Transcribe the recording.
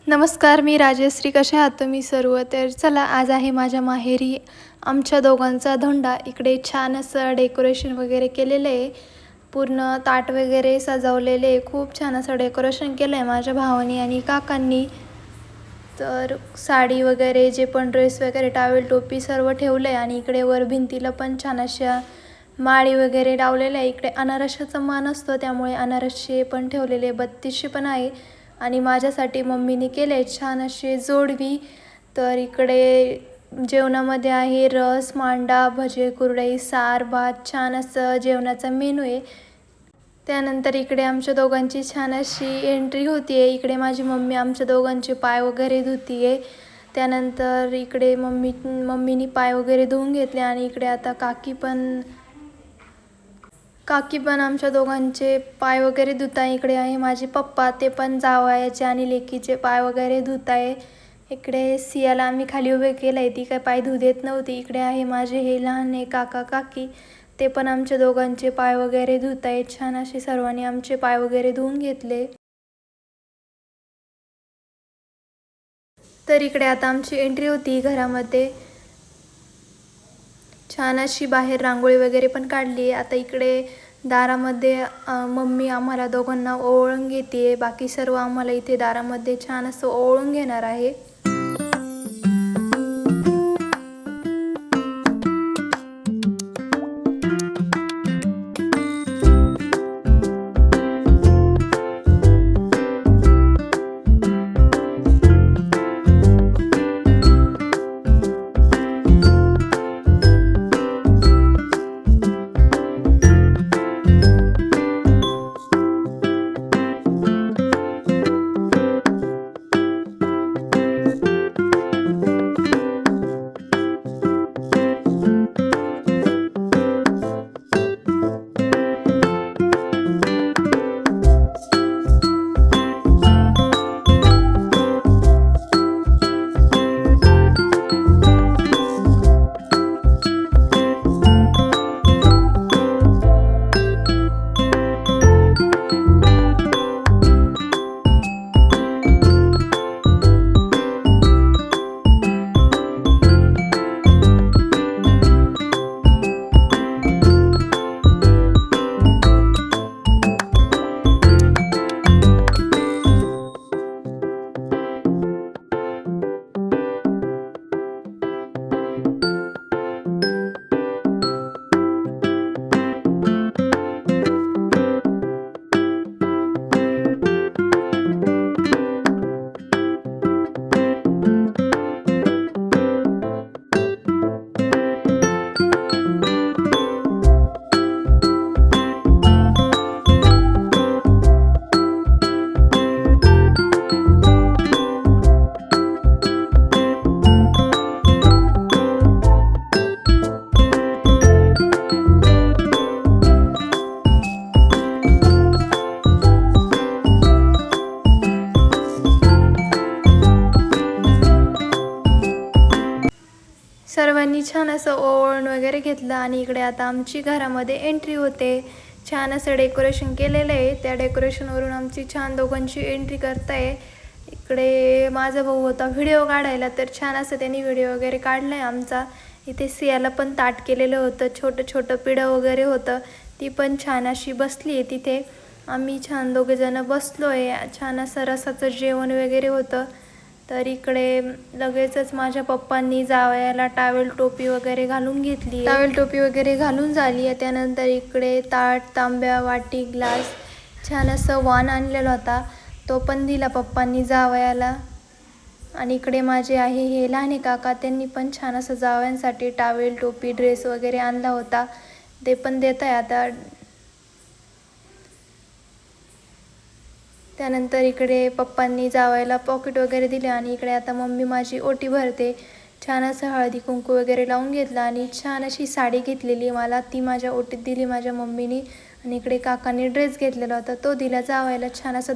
नमस्कार, मी राजश्री. कशा आहात तुम्ही सर्व? तर चला, आज आहे माझ्या माहेरी आमच्या दोघांचा धोंडा. इकडे छान असं डेकोरेशन वगैरे केलेलं आहे. पूर्ण ताट वगैरे सजवलेले आहे. खूप छान असं डेकोरेशन केलं आहे माझ्या भावानी आणि काकांनी. तर साडी वगैरे, जे पण ड्रेस वगैरे, टावेल टोपी सर्व ठेवलं आहे. आणि इकडे वर भिंतीला पण छान अशा माळी वगैरे लावलेल्या आहे. इकडे अनारशाचा मान असतो, त्यामुळे अनारसे पण ठेवलेले, बत्तीसशे पण आहे. आणि माझ्यासाठी मम्मीने केले छान असे जोडवी. तर इकडे जेवणामध्ये आहे रस, मांडा, भजे, कुरडई, सार, भात. छान असं जेवणाचा मेनू आहे. त्यानंतर इकडे आमच्या दोघांची छान अशी एंट्री होती आहे. इकडे माझी मम्मी आमच्या दोघांचे पाय वगैरे धुती आहे. त्यानंतर इकडे मम्मीनी पाय वगैरे धुवून घेतले. आणि इकडे आता काकी पण आमच्या दोघांचे पाय वगैरे धुत आहे. इकडे आहे माझे पप्पा, ते पण जावयाचे आणि लेकीचे पाय वगैरे धुत आहे. इकडे सियाला आम्ही खाली उभे केलं आहे, ती काय पाय धुऊ देत नव्हती. इकडे आहे माझे हे लहान काका काकी, ते पण आमच्या दोघांचे पाय वगैरे धुत आहेत. छान असे सर्वांनी आमचे पाय वगैरे धुवून घेतले. तर इकडे आता आमची एंट्री होती घरामध्ये. छान अशी बाहेर रांगोळी वगैरे पण काढली. आता इकडे दारामध्ये मम्मी आम्हाला दोघांना ओवाळून घेते. बाकी सर्व आम्हाला इथे दारामध्ये छान असं ओवाळून घेणार आहे. सर्वांनी छान असं ओवाळून वगैरे घेतलं. आणि इकडे आता आमची घरामध्ये एंट्री होते. छान असं डेकोरेशन केलेलं आहे. त्या डेकोरेशनवरून आमची छान दोघांची एंट्री करताय. इकडे माझा भाऊ होता व्हिडिओ काढायला, तर छान असं त्यांनी व्हिडिओ वगैरे काढला आहे आमचा. इथे सियाला पण ताट केलेलं होतं, छोटं छोटं पिढं वगैरे होतं, ती पण छान अशी बसली आहे तिथे. आम्ही छान दोघेजणं बसलो आहे. छान असं रसाचं जेवण वगैरे होतं. तर इकडे लगेचच माझ्या पप्पांनी जावयाला टावेल टोपी वगैरे घालून घेतली. टावेल टोपी वगैरे घालून झाली आहे. त्यानंतर इकडे ताट, तांब्या, वाटी, ग्लास, छान असं वाण आणलेला होता, तो पण दिला पप्पांनी जावयाला. आणि इकडे माझे आहे हे लहाने काका, त्यांनी पण छान असं जावयांसाठी टावेल टोपी, ड्रेस वगैरे आणला होता, ते पण देत आहे आता. त्यानंतर इकडे पप्पांनी जावायला पॉकेट वगैरे दिले. आणि इकडे आता मम्मी माझी ओटी भरते. छान असं हळदी कुंकू वगैरे लावून घेतलं आणि छान अशी साडी घेतलेली मला, ती माझ्या ओटीत दिली माझ्या मम्मीनी. आणि इकडे काकांनी ड्रेस घेतलेला होता, तो दिला जावायला. छान असं